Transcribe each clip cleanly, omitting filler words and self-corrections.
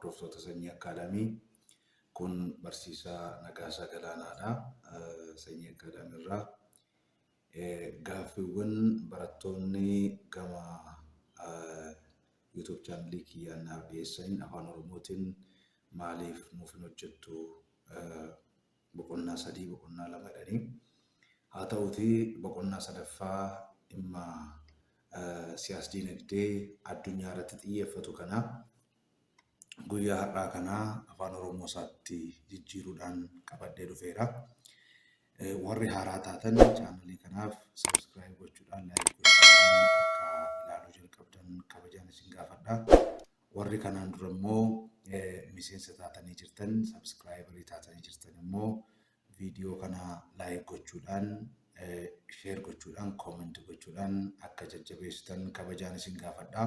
hordoftoota sanyii akaadaamii. Kun barsiisaa Nagaasaa Galaanaadha. Sanyii akaadaamii irraa gaaffiiwwan barattoonni gama YouTube chaanalii kiyyaan naaf dhiyeessan afaan Oromootiin maaliif nuuf hin hojjettu boqonnaa 3 boqonnaa 2 jedhanii. Haa ta'uutii boqonnaa 3ffaa dhimma siyaasa dinagdee addunyaa irratti xiyyeeffatu kana guyyaa har'aa kana afaan Oromoo isaatti jijjiiruudhaan qabadhee dhufeera. Warri haaraa taatan chaanalii kanaaf subscribe gochuudhaan like gochuudhaan akka ilaaluu jalqabdan kabajaan isin gaafadha. Warri kanaan dura immoo miseensa taatanii jirtan subscriberii taatanii jirtan immoo viidiyoo kana like gochuudhaan share gochuudhaan comment gochuudhaan akka jajjabeessitan kabajaan isin gaafadha.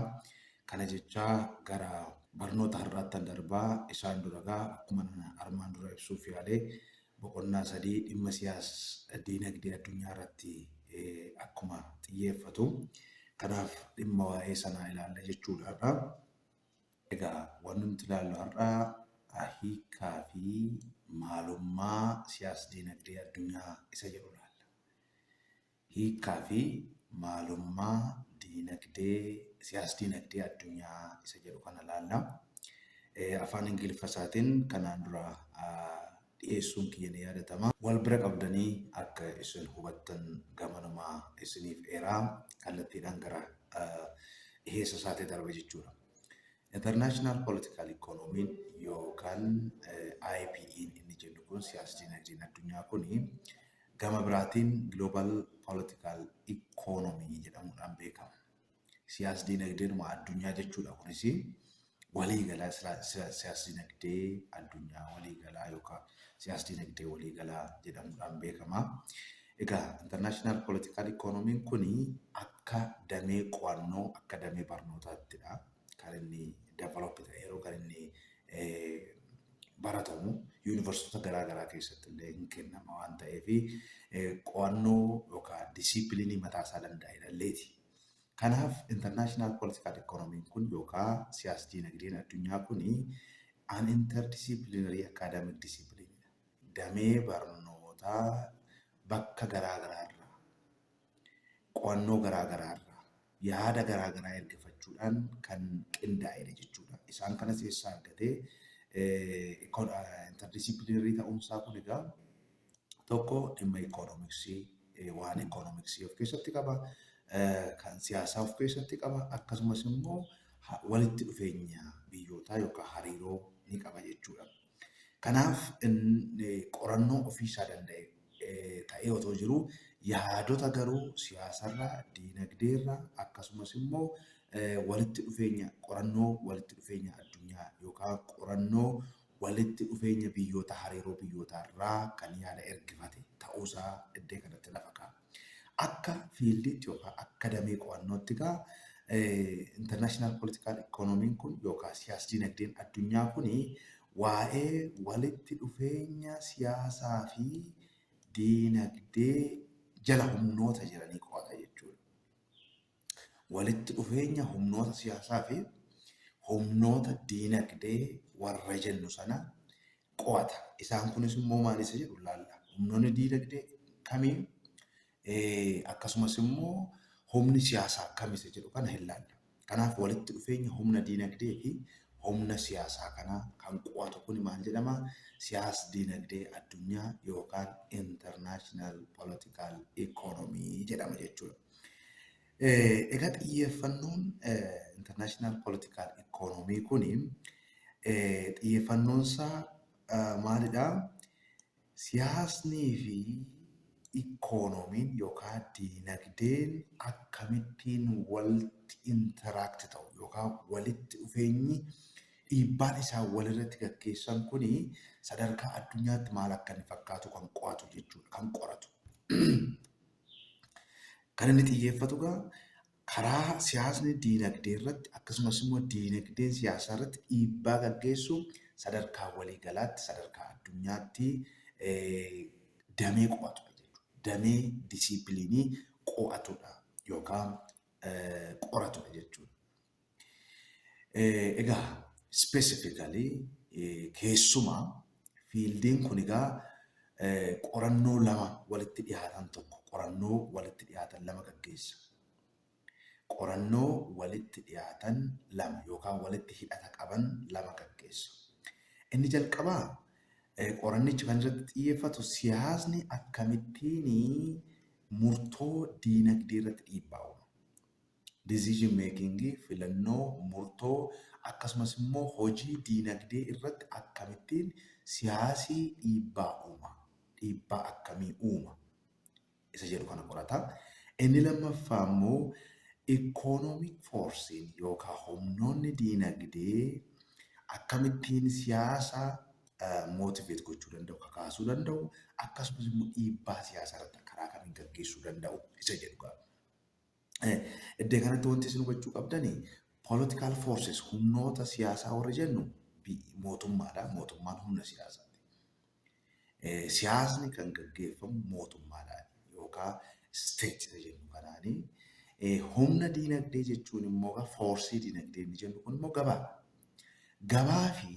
Kana jechaa gara barnoota har'aatti darbaa isaan duragaa akkuma armaan dura ibsuuf yaalee boqonnaa 3 dhimma siyaasa dinagdee addunyaa irratti akkuma xiyyeeffatu. Kanaaf dhimma waa'ee sanaa ilaalla jechuudha. Egaa wanti nuti ilaallu har'aa hiikaa fi maalummaa siyaasa dinagdee addunyaa isa jedhu ilaalla. Hiikaa fi maalummaa siyaasa dinagdee addunyaa isa jedhu kana ilaalla. Afaan Ingiliffaatiin kanaan dura dhiyeessuun kiyya ni yaadatama. Wal bira qabdanii akka isin hubattan gamanumaa isiniif eeraa kallattiidhaan gara dhiyeessa isaatti darba jechuudha. International Political Economy yookaan IPE inni jennu kun siyaasa dinagdeen addunyaa kuni gama biraatiin Global Political Economy jedhamuudhaan beekama. Siyaasa dinagdeen addunyaa jechuudha kunis waliigalaa siyaasa dinagdee addunyaa waliigalaa yookaan siyaasa dinagdee waliigalaa jedhamuudhaan beekama. Egaa International Political Economy kuni akka damee qo'annoo akka damee barnootaattiidha. Kan inni develop ta'e yeroo kan inni baratamu yuunivarsiitota garaagaraa keessatti illee hin kennama waan ta'eef qo'annoo yookaan disipiliinii mataa isaa danda'edhalleeti. Kanaaf International Political Economy kun yookaan siyaasa dinagdeen addunyaa kuni an interdisciplinary academic discipline damee barnootaa bakka garaagaraarraa qo'annoo garaagaraarraa yaada garaagaraa ergifachuudhaan kan qindaa'edha jechuudha. Isaan kanas eessaa argatee interdisciplinary ta'uunsaa kun egaa tokko dhimma ikoonomiksii waan ikoonomiksii of keessatti qaba. Kan siyaasaa of keessatti qaba. Akkasumas immoo walitti dhufeenya biyyootaa yookaan hariiroo ni qaba jechuudha. Kanaaf qorannoo ofiisaa danda'e ta'ee otoo jiru yaadota garuu siyaasarraa, diinagdeerraa akkasumas immoo walitti dhufeenya qorannoo walitti dhufeenya addunyaa yookaan qorannoo walitti dhufeenya biyyoota hariiroo biyyootaarraa kan yaada ergifate ta'uusaa iddoo kanatti lafa kaa'a. Akka fiildiitti yookaan akka damee qo'annootti egaa International Political Economy kun yookaan siyaasa dinagdeen addunyaa kuni waa'ee walitti dhufeenya siyaasaa fi dinagdee jala humnoota jiranii qo'ata jechuudha. Walitti dhufeenya humnoota siyaasaa fi humnoota dinagdee warra jennu sana qo'ata. Isaan kunis immoo maal isa jedhu ilaalla. Humnoonni dinagdee kamiin akkasumas immoo humni siyaasaa akkam isa jedhu kana ilaalla. Kanaaf walitti dhufeenya humna dinagdee fi humna siyaasaa kanaa kan qo'atu kun maal jedhama? Siyaasa dinagdee addunyaa yookaan International Political Economy jedhama jechuudha. Egaa xiyyeeffannoon International Political Economy kuni xiyyeeffannoonsaa maalidhaa? Siyaasnii fi ikoonomiin yookaan dinagdeen akkamittiin walitti interact ta'u yookaan walitti dhufeenyi dhiibbaan isaa walirratti gaggeessan kuni sadarkaa addunyaatti maal akka inni fakkaatu kan qo'atu jechuudha, kan qoratu. Kan inni xiyyeeffatu karaa siyaasni dinagdee irratti akkasumas immoo dinagdeen siyaasaa irratti dhiibbaa gaggeessu sadarkaa waliigalaatti sadarkaa addunyaatti damee qo'atudha jechuudha. Damee disipiliinii qo'atudha yookaan qoratudha jechuudha. Egaa specifically keessumaa fiildiin kun egaa qorannoo lama walitti dhiyaatan tokko qorannoo walitti dhiyaatan lama gaggeessa. Qorannoo walitti dhiyaatan lama yookaan walitti hidhata qaban lama gaggeessa. Inni jalqabaa qorannichi kan irratti xiyyeeffatu siyaasni akkamittiin murtoo diinagdee irratti dhiibbaa uuma. Decision making filannoo murtoo akkasumas immoo hojii diinagdee irratti akkamittiin siyaasii dhiibbaa uuma. Dhiibbaa akkamii uuma. Isa jedhu kana qorata. Inni lammaffaa immoo economic forcein yookaan humnoonni diinagdee akkamittiin siyaasa motivate gochuu danda'u, kakaasuu danda'u, akkasumas immoo dhiibbaa siyaasaa irratti karaa kamiin gaggeessuu danda'u isa jedhu. Iddoo kanatti wanti isin hubachuu qabdanii political forces humnoota siyaasaa warra jennu mootummaadha. Mootummaan humna siyaasaati. Siyaasni kan gaggeeffamu mootummaadhaan yookaan state isa jennu kanaanii. Humna diinagdee jechuun immoo foorsii diinagdee inni jennu kun immoo gabaadha. Gabaa fi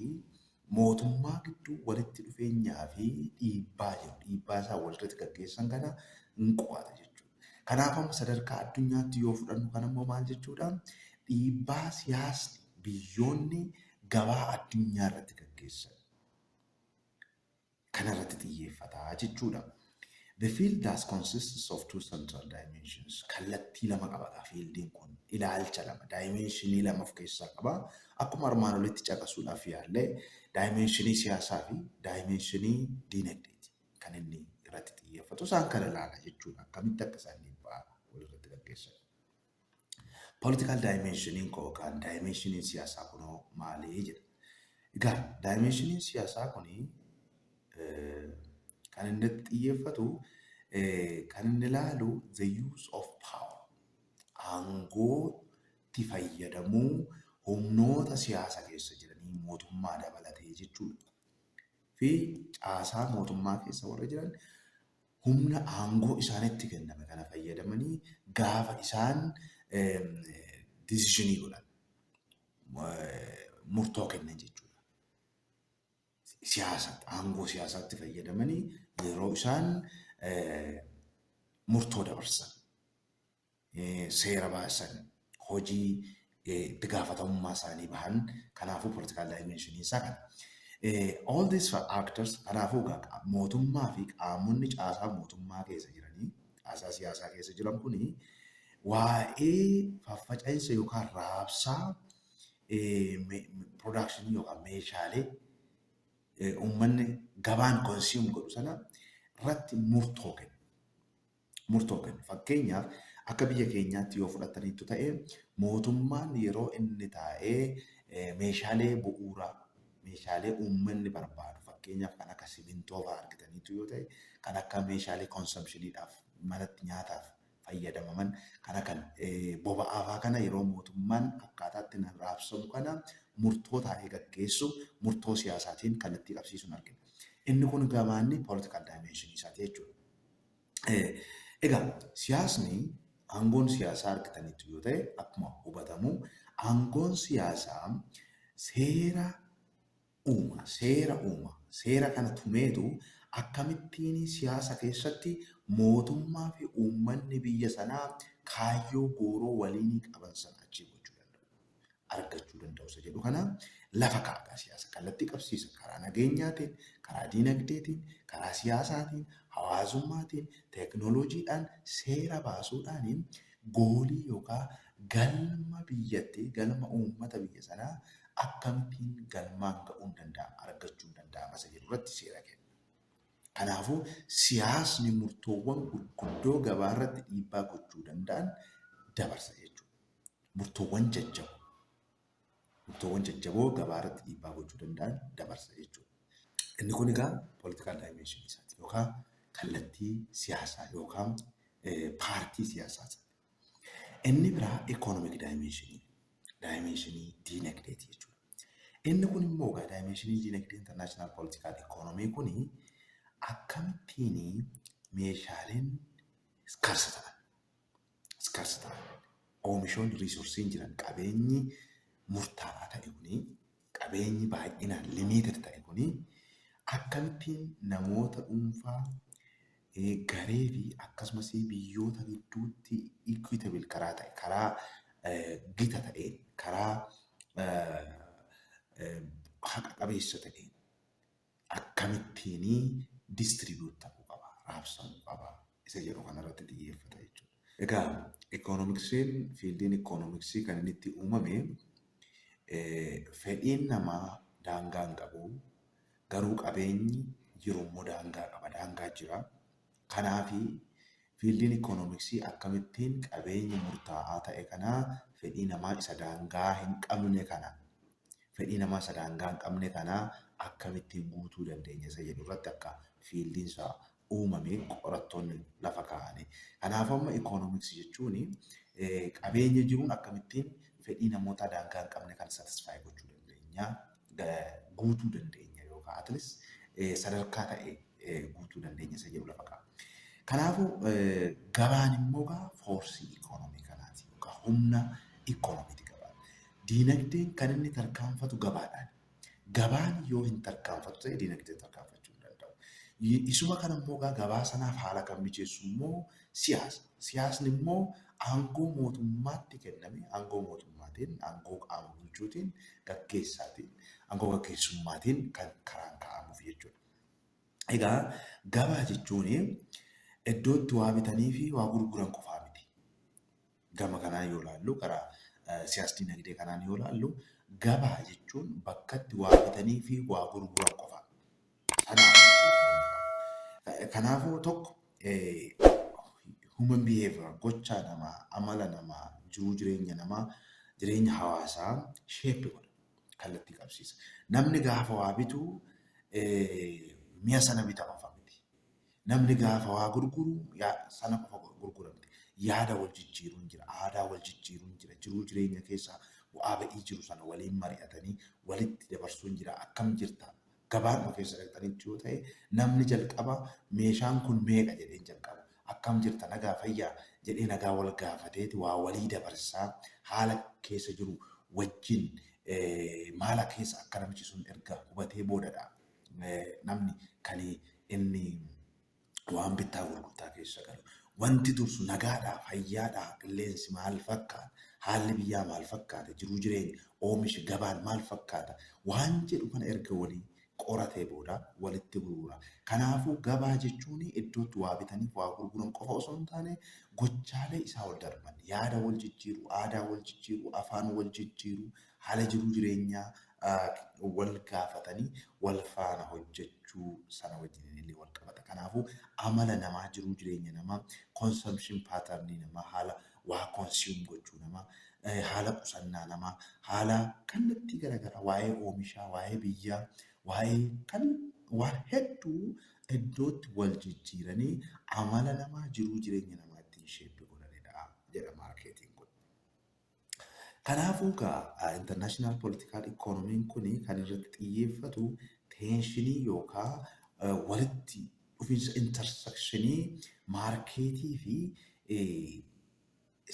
mootummaa gidduu walitti dhufeenyaa fi dhiibbaa jiru. Dhiibbaa isaa walirratti gaggeessan kana hin qo'ata jechuudha. Kanaaf amma sadarkaa addunyaatti yoo fudhannu kan immoo maal jechuudha? Dhiibbaa siyaasni biyyoonni gabaa addunyaa irratti gaggeessan kanarratti xiyyeeffataa jechuudha. The field thus consists of two central dimensions. Kallattii lama qaba fiildiin kun. Ilaalcha lama. Dimensionii lama of keessaa qaba. Akkuma armaan olitti caqasuudhaaf yaallee dimensionii siyaasaa fi dimensionii diinagdeeti. Kan inni irratti xiyyeeffatu isaan kana ilaala jechuudha. Akkamitti akka isaan dhiibbaa walirratti gaggeessan. Political dimensioniin yookaan dimensioniin siyaasaa kunoo maalii jedha. Egaa dimensioniin siyaasaa kunii kan inni xiyyeeffatu kan inni ilaalu the use of power. Aangootti fayyadamuu humnoota siyaasa keessa jiranii mootummaa dabalatee jechuudha. Fi caasaa mootummaa keessa warra jiran humna aangoo isaanitti kenname kana fayyadamanii gaafa isaan decisionii godhan murtoo kennan jechuudha. Siyaasa aangoo siyaasaatti fayyadamanii yeroo isaan murtoo dabarsan, seera baasan, hojii itti gaafatamummaa isaanii bahan kanaafuu political dimensionii isaa kana. All these actors kanaafuu mootummaa fi qaamonni caasaa mootummaa keessa jiranii, caasaa siyaasaa keessa jiran kuni waa'ee faffaca'iinsa yookaan raabsaa production yookaan meeshaalee uummanni gabaan consume godhu sana irratti murtoo kennu. Fakkeenyaaf akka biyya keenyaatti yoo fudhataniitu ta'e mootummaan yeroo inni taa'ee meeshaalee bu'uuraa, meeshaalee uummanni barbaadu fakkeenyaaf kan akka simintoo fa'aa argataniitu yoo ta'e kan akka meeshaalee consumptioniidhaaf manatti nyaataaf fayyadamaman kana kan boba'aa fa'aa kana yeroo mootummaan akkaataatti raabsamu kana murtoo taa'ee gaggeessu murtoo siyaasaatiin kallattii qabsiisuun argina. Inni kun gabaanni political dimension isaati jechuudha. Egaa siyaasni aangoon siyaasaa argataniitu yoo ta'e akkuma hubatamu aangoon siyaasaa seera uuma. Seera kana tumeetu akkamittiin siyaasa keessatti mootummaa fi uummanni biyya sanaa kaayyoo gooroo waliinii qaban sana achii gochuu danda'u. Argachuu danda'u isa jedhu kana lafa kaa'aa siyaasa kallattii qabsiisa karaa nageenyaatiin, karaa diinagdeetiin, karaa siyaasaatiin, hawaasummaatiin, teeknooloojiidhaan seera baasuudhaan goolii yookaan galma biyyattii, galma uummata biyya sanaa akkamittiin galmaan ga'uun danda'a, argachuun danda'ama isa jedhu irratti seera kenna. Kanaafuu siyaasni murtoowwan gurguddoo gabaa irratti dhiibbaa gochuu danda'an dabarsa jechuudha. Murtoowwan jajjaboo gabaa irratti dhiibbaa gochuu danda'an dabarsa jechuudha. Inni kun egaa political dimension isaati yookaan kallattii siyaasaa yookaan paartii siyaasaati. Inni biraa economic dimensionii diinagdeeti jechuudha. Inni kun immoo egaa dimensionii diinagdee international political economy kuni akkamittiin meeshaaleen scarce ta'an oomishoonni riisorsiin jiran qabeenyi murtaa'aa ta'e kuni qabeenyi baay'inaan limited ta'e kuni akkamittiin namoota dhuunfaa garee fi akkasumas biyyoota gidduutti equitable karaa ta'e, karaa gita ta'een, karaa haqa qabeessa ta'een akkamittiin distribuut ta'uu qaba, raabsamuu qaba isa jedhu kanarratti xiyyeeffata jechuudha. Egaa ikoonomiksiin, fiildiin ikoonomiksii kan inni itti uumame fedhiin namaa daangaa hin qabu, garuu qabeenyi jiru immoo daangaa qaba, daangaa jira. Kanaafi fiildiin ikoonomiksii akkamittiin qabeenya murtaa'aa ta'e kana fedhii namaa isa daangaa hin qabne kana akkamittiin guutuu dandeenya isa jedhu irratti akka fiildiin isaa uumame qorattoonni lafa kaa'ani. Kanaaf amma ikoonomiksii jechuun qabeenya jiruun akkamittiin fedhii namoota daangaa hin qabne kan satisfaayi gochuu dandeenya, guutuu dandeenya yookaan atleast sadarkaa ta'e guutuu dandeenya isa jedhu lafa kaa'a. Kanaafuu gabaan immoo foorsii ikoonomii kanaati yookaan humna ikoonomiiti gabaan. Diinagdeen kan inni tarkaanfatu gabaadhaan. Gabaan yoo hin tarkaanfatu ta'e diinagdeen tarkaanfachuu hin danda'u. Isuma kana immoo gabaa sanaaf haala kan mijeessu immoo siyaasa. Siyaasni immoo aangoo mootummaatti kenname, aangoo mootummaatiin, aangoo qaama bulchuutiin, gaggeessaatiin, aangoo gaggeessummaatiin kan karaan kaa'amuuf jechuudha. Egaa gabaa jechuun iddootti waa bitanii fi waa gurguran qofaa miti. Gama kanaan yoo ilaallu karaa siyaas dinagdee kanaan yoo ilaallu gabaa jechuun bakkatti waa bitanii fi waa gurguran qofaa. Kanaafuu tokko human behavior gochaa namaa, amala namaa, jiruu jireenya namaa, jireenya hawaasaa shape godha, kallattii qabsiisa. Namni gaafa waa bitu mi'a sana bita qofa miti. Namni gaafa waa gurguru sana qofa gurguramti. Yaada wal jijjiiruun jira, aadaa wal jijjiiruun jira, jiruu jireenya keessaa bu'aa ba'ii jiru sana waliin mari'atanii walitti dabarsuun jira. Akkam jirta? Gabaan keessa dhaqxanitti yoo ta'e namni jalqaba meeshaan kun meeqa jedhee jalqaba. Akkam jirta nagaa fayyaa jedhee nagaa wal gaafateeti waa walii dabarsaa haala keessa jiru wajjin maala keessa akka namichi sun erga hubatee boodadha. Namni kan inni waan bittaa gurgurtaa keessa galu. Wanti dursu nagaadhaa, fayyaadhaa, qilleensi maal fakkaata, haalli biyyaa maal fakkaata, jiruu jireenya, oomishi gabaan maal fakkaata, waan jedhu kana erga walii qoratee booda walitti gurgura. Kanaafuu gabaa jechuun iddootti waa bitaniif waa gurguran qofa osoo hin taane gochaalee isaa wal darban, yaada wal jijjiiru, aadaa wal jijjiiru, afaan wal jijjiiru, haala jiruu jireenyaa wal gaafatanii wal faana hojjechuu sana wajjin illee wal qabata. Kanaafuu amala namaa, jiruu jireenya namaa, consumption pattern namaa, haala waa consume gochuu namaa, haala qusannaa namaa, haala kallattii garaagaraa waa'ee oomishaa, waa'ee biyyaa, waa'ee kan waan hedduu iddootti wal jijjiiranii amala namaa, jiruu jireenya namaa ittiin sheeppi godhanidha jedha maarkeetiin kun. Kanaafuu international political economiin kun kan irratti xiyyeeffatu teenshinii yookaan walitti dhufiinsa intersectionii maarkeetii fi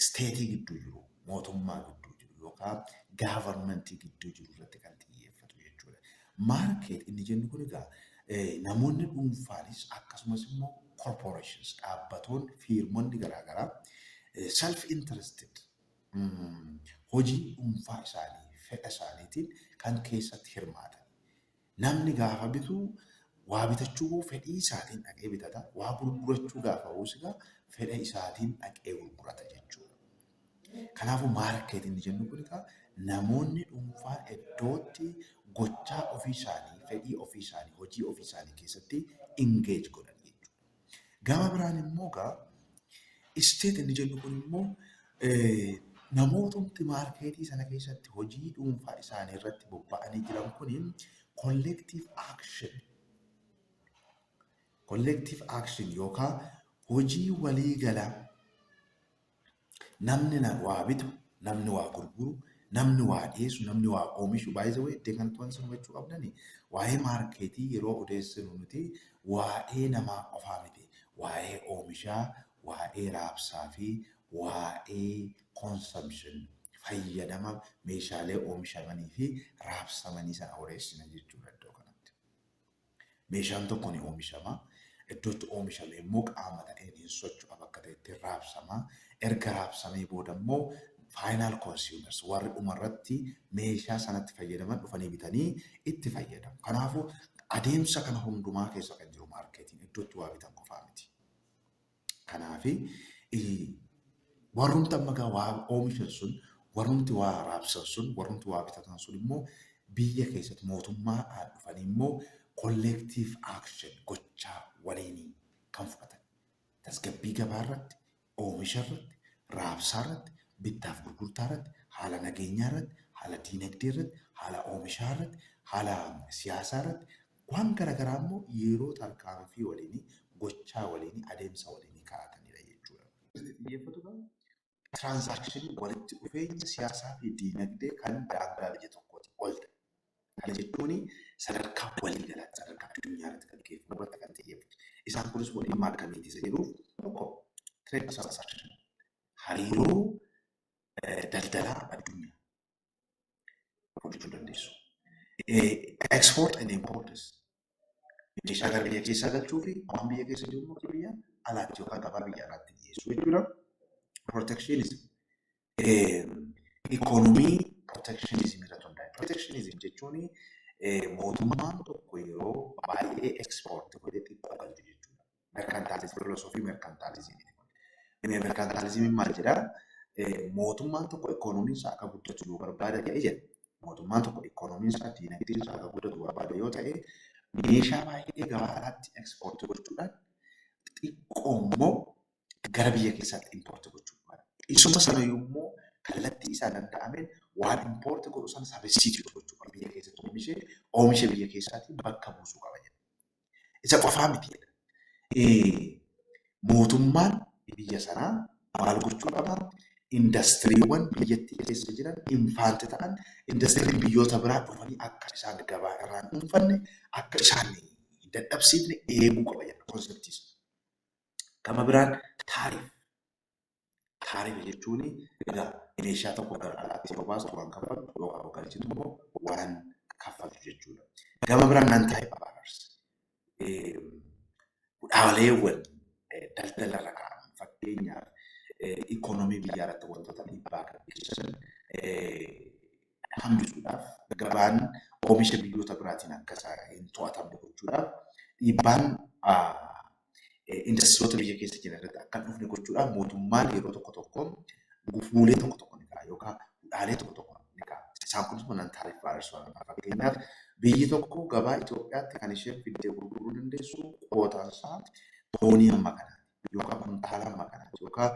steetii gidduu jiru, mootummaa gidduu jiru yookaan gaavarmentii gidduu jiru irratti kan xiyyeeffatu jechuudha. Maarkeet inni jennu kun namoonni dhuunfaanis akkasumas immoo corporations dhaabbatoonni fiirmonni garaagaraa self interested hojii dhuunfaa isaanii fedha isaaniitiin kan keessatti hirmaatan. Namni gaafa bitu waa bitachuu fedhii isaatiin dhaqee bitata, waa gurgurachuu gaafa oolchigaa fedha isaatiin dhaqee gurgurata jechuudha. Kanaafuu maarkeetii inni jennu kun namoonni dhuunfaa iddootti gochaa ofii isaanii, fedhii ofii isaanii, hojii ofii isaanii keessatti engage godhan jechuudha. Gama biraan immoo isteet inni jennu kun immoo namootni maarkeetii sana keessatti hojii dhuunfaa isaanii irratti bobba'anii jiran kun collective action yookaan hojii waliigalaa namni waa bitu, namni waa gurguru, namni waa dhiyeessu, namni waa oomishu baay'ee iddoo kanatti waan sirnachuu qabdani waa'ee maarkeetii yeroo odeessinu nuti waa'ee namaa qofaa miti, waa'ee oomishaa, waa'ee raabsaa fi waa'ee consumption fayyadama meeshaalee oomishamanii fi raabsamanii sana odeessina jechuudha iddoo kanatti. Meeshaan tokko ni oomishama. Iddootti oomishame immoo qaama ta'een hin socho'a bakka ta'etti raabsama. Erga raabsamee booda immoo faayinaal koonsiyumers warri dhumarratti meeshaa sanatti fayyadaman dhufanii bitanii itti fayyadamu. Kanaafuu adeemsa kana hundumaa keessa kan jiru maarkeetiin iddootti waa bitan qofaa miti. Kanaafi warrumti amma waa oomishan sun, warrumti waa raabsan sun, warrumti waa bitatan sun immoo biyya keessatti mootummaadhaan dhufanii immoo collective action gochaa waliinii kan fudhatan. Tasgabbii gabaa irratti, oomisha irratti, raabsaa irratti, bittaaf gurgurtaa irratti, haala nageenyaa irratti, haala diinagdee irratti, haala oomishaa irratti, haala siyaasaa irratti waan garaagaraa immoo yeroo tarkaanfii waliinii, gochaa waliinii, adeemsa waliinii kaa'atanidha jechuudha. Xiyyeeffatu qaba. Tiraansaakshinii walitti dhufeenya siyaasaa fi diinagdee kan daangaa biyya tokkooti ol ta'e. Kana jechuun sadarkaa waliigalaatti sadarkaa addunyaa irratti kan geeffamu irratti kan xiyyeeffatu. Isaan kunis waliin maal kamiiti isa jedhuuf tokko trade transaction hariiroo daldalaa addunyaa hojjechuu dandeessu. Export and imports meeshaa gara biyya keessaa galchuu fi waan biyya keessa jiru immoo biyya alaatti yookaan gabaa biyya alaatti dhiyeessuu jechuudha. Protectionism economii protectionism irratti hundaa'e. Protectionism jechuun mootummaan tokko yeroo baay'ee export godhee xiqqoo galchu jechuudha. Merkantaalizim filosofii merkantaalizimii. Merkantaalizimiin maal jedhaa? Mootummaan tokko ikoonomiin isaa akka guddatu yoo barbaada ta'e jedha. Mootummaan tokko ikoonomiin isaa diinagdeen isaa akka guddatu barbaada yoo ta'e meeshaa baay'ee gabaa alaatti export gochuudhaan xiqqoo immoo gara biyya keessaatti import gochuudha. Isuma sana yommuu kallattii isaa danda'ameen waan import godhu sana substitute gochuudha. Biyya keessatti oomisha biyya keessaatiin bakka buusuu qaba jedha. Isa qofaa miti jedha. Mootummaan biyya sanaa maal gochuu qaba? Indastiriiwwan biyyattii keessa jiran infaanti ta'an indastiriin biyyoota biraa dhufanii akka isaan gabaa irraan dhuunfanne akka isaan dadhabsiifne eeguu qaba jedha konseptiisa. Gama biraan taariif. Taariif jechuun egaa meeshaa tokko gara alaatti yoo baastu waan kaffaltu yookaan galchitu immoo waan kaffaltu jechuudha. Gama biraan nan taa'ee babaarsa. Dhaabaleewwan daldala irra kaa'aman fakkeenyaaf ikoonomii biyyaa irratti wantoota dhiibbaa kan geessisan hambisuudhaaf gabaan oomisha biyyoota biraatiin akka hin to'atamne gochuudhaaf dhiibbaan indastiriyoota biyya keessa jiran irratti akka hin dhufne gochuudhaaf mootummaan yeroo tokko tokko gufuulee tokko tokko ni kaa'a yookaan dhaalee tokko tokko ni kaa'a. Isaan kunis nan taariif baay'isuu fakkeenyaaf biyyi tokko gabaa Itoophiyaatti kan isheen fiddee gurguruu dandeessu qootaansaa toonii hamma kanaati yookaan kuntaala hamma kanaati yookaan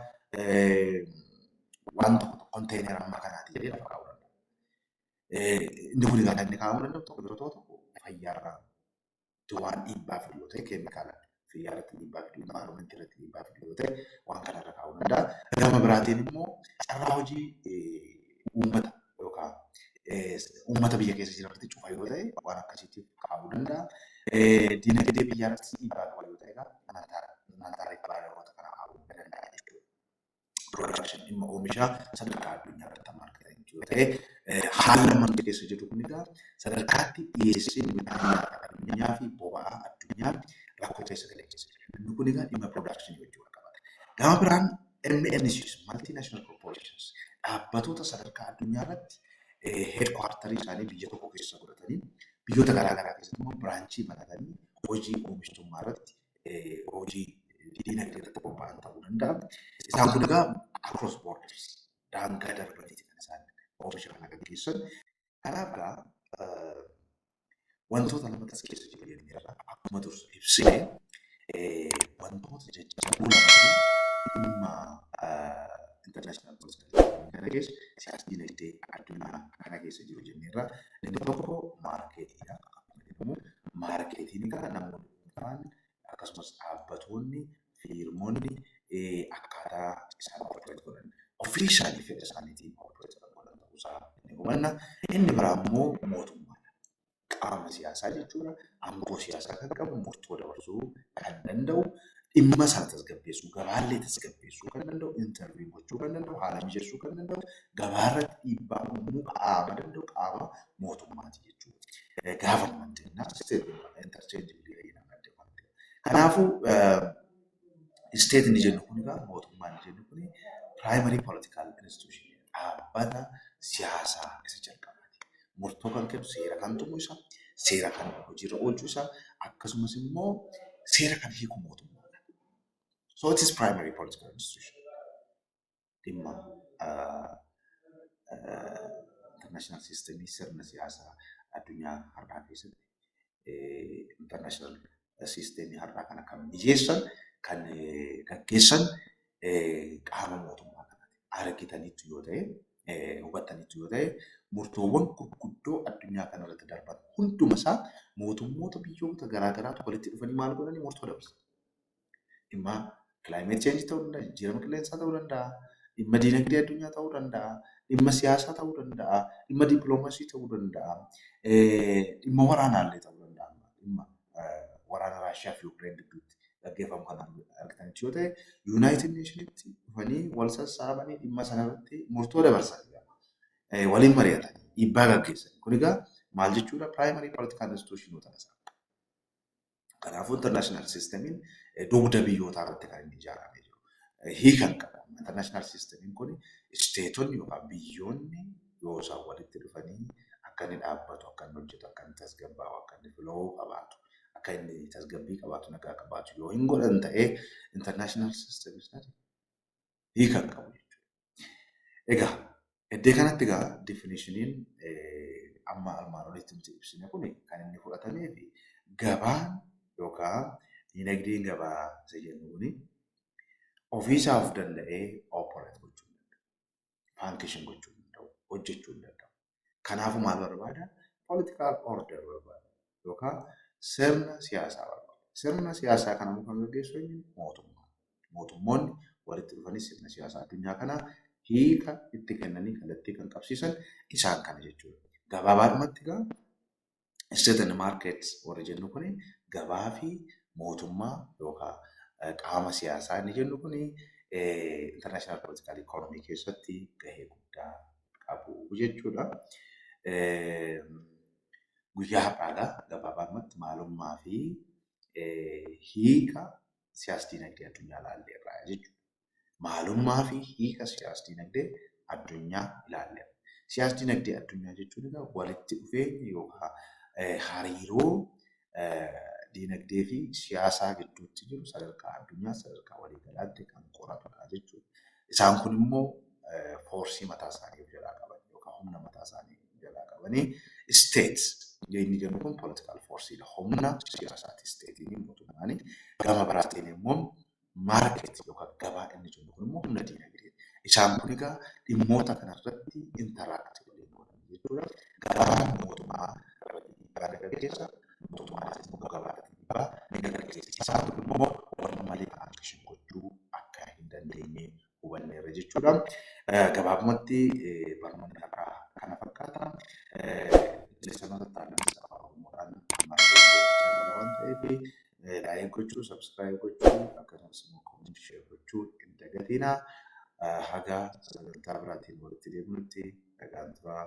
waan tokko konteenera hamma kanaati jedhee lafa kaa'uu danda'a. Inni kun egaa inni kaa'amuu danda'u tokko yeroo tokko fayyaarraa waan dhiibbaa fidu yoo ta'e keemikaalaan fayyaa irratti dhiibbaa fidu environment irratti dhiibbaa fidu yoo ta'e waan kanarra kaa'uu danda'a. Gama biraatiin immoo carraa hojii uummata yookaan uummata biyya keessa jiran irratti cufa yoo ta'e waan akkasiitti kaa'uu danda'a. Diinagdee biyyaa irratti dhiibbaa qaba yoo ta'e nan taariif baay'ee kana kaa'uu danda'a jechuudha. Production dhimma oomishaa sadarkaa addunyaa irratti markatan yoo ta'e haala manni keessa jiru kun egaa sadarkaatti dhiyeessiin midhaan addunyaa fi boba'aa addunyaa rakkoo keessa galee keessa jira. Inni kun egaa dhimma production wajjin wal qabata. Gama biraan MNCs multinational corporations dhaabbatoota sadarkaa addunyaa irratti headquarterii isaanii biyya tokko keessa godhatanii biyyoota garaagaraa keessatti immoo biraanchii banatanii hojii oomishtummaa irratti hojii diinagdee irratti bobba'an ta'uu danda'a. Isaan kun egaa across borders daangaa darbaniiti kan isaan oomisha kana gaggeessan. Kanaaf egaa wantoota lamas keessa jiran irraa akkuma dursa ibsine wantoota jajjaboo lamaan dhimma international policy kana keessa siyaasa diinagdee addunyaa kana keessa jiru jenneerra inni tokko maarkeetiidha. Akkuma jedhamu maarkeetiin egaa namoonni dhuunfaan akkasumas dhaabbattoonni fiirmoonni akkaataa isaan operate godhan ofiishaalii fedha isaaniitiin operate godhan ta'uusaa ni hubanna. Inni biraa immoo mootummaadha. Qaama siyaasaa jechuudha. Aangoo siyaasaa kan qabu murtoo dabarsuu kan danda'u dhimma sana tasgabbeessuu, gabaallee tasgabbeessuu kan danda'u, intarviyu gochuu kan danda'u, haala mijeessuu kan danda'u, gabaarratti dhiibbaa uumuu qaama danda'u qaama mootummaati jechuudha. Gaafa manteenyaa interchangeabilii fayyadamaa deemaa. Kanaafuu isteet inni jennu kun egaa mootummaa inni jennu kun primary political institution dhaabbata siyaasaa isa jalqabaati. Murtoo kan kennu seera kan tumu isa, seera kan hojiirra oolchuu isaa, akkasumas immoo seera kan hiiku mootummaa. So it is primary political institution. Dhimma international system sirna siyaasaa addunyaa har'aa keessatti international system har'aa kana kan mijeessan kan gaggeessan qaama mootummaa kanaati. Argitaniitu yoo ta'e hubattaniitu yoo ta'e murtoowwan gurguddoo addunyaa kanarratti darban hunduma isaa mootummoota biyyoota garaagaraatu walitti dhufanii maal godhanii murtoo dabarsan. Dhimma climate change ta'uu danda'a, jijjiirama qilleensaa ta'uu danda'a, dhimma diinagdee addunyaa ta'uu danda'a, dhimma siyaasaa ta'uu danda'a, dhimma dippiloomaasii ta'uu danda'a, dhimma waraanaallee ta'uu danda'a. Dhimma waraana Raashiyaa fi Ukireen gidduutti gaggeeffamu kan argitanitti yoo ta'e, Yuunaayitid Neeshinitti dhufanii wal sassaabanii dhimma sanarratti murtoo dabarsan. Waliin mari'atanii dhiibbaa gaggeessan. Kun egaa maal jechuudha? Primary political institutionota isaa. Kanaafuu international systemiin dugda biyyootaa irratti kan inni ijaaramee jiru. Hiikan qaba. International systemiin kun isteetonni yookaan biyyoonni yoo isaan walitti dhufanii akka inni dhaabbatu, akka inni hojjetu, akka inni tasgabbaa'u, akka inni filoo qabaatu, akka inni tasgabbii qabaatu, nagaa qabaatu yoo hin godhan ta'ee international systemiin hiikan qabu jechuudha. Egaa iddoo kanatti egaa definitioniin amma armaan olitti nuti ibsine kun kan inni fudhatamee fi gabaan yookaan dinagdeen gabaa isa jennu kuni ofiisaa of danda'ee operate gochuu hin danda'u. Function gochuu hin danda'u. Hojjechuu hin danda'u. Kanaafuu maal barbaada? Political order barbaada yookaan sirna siyaasaa barbaada. Sirna siyaasaa kana kan gaggeessu mootummaa. Mootummoonni walitti dhufanii sirna siyaasaa addunyaa kanaa hiika itti kennanii kallattii kan qabsiisan isaan kana jechuudha. Gabaabaadhumatti egaa state and market warra jennu kun gabaa fi mootummaa yookaan qaama siyaasaa inni jennu kun international political economy keessatti gahee guddaa qabu jechuudha. Guyyaa har'aadhaa gabaabaadhumatti maalummaa fi hiika siyaas-dinagdee addunyaa ilaallee irraa jechuudha. Maalummaa fi hiika siyaas-dinagdee addunyaa ilaalleera. Siyaas-dinagdee addunyaa jechuun egaa walitti dhufeenya yookaan hariiroo dinagdee fi siyaasaa gidduutti jiru sadarkaa addunyaa sadarkaa waliigalaatti kan qoratudha jechuudha. Isaan kun immoo foorsii mataa isaanii of jalaa qaban yookaan humna mataa isaanii of jalaa qabanii states inni jennu kun political forceedha. Humna siyaasaati stateetiin mootummaanii gama biraatiin immoo market yookaan gabaa inni jennu kun immoo humna dinagdee. Isaan kun egaa dhimmoota kanarratti interact waliin godhan jechuudha. Gabaan mootummaa irratti dhiibbaa gaggeessa. Mootummaan immoo gabaa irratti dhiibbaa ni gaggeessa. Isaan kun immoo wal malee function gochuu akka hin dandeenye hubanneerra jechuudha. Gabaabumatti barnoonni har'aa kana fakkaata. Leessanoota taa'anii afaan Oromoodhaan waan ta'eef laayik gochuu, sabskiraayib gochuu akkasumas immoo koomentii sheer gochuu hin dagatinaa. Haga sagantaa biraatiin walitti deebinutti nagaan turaa.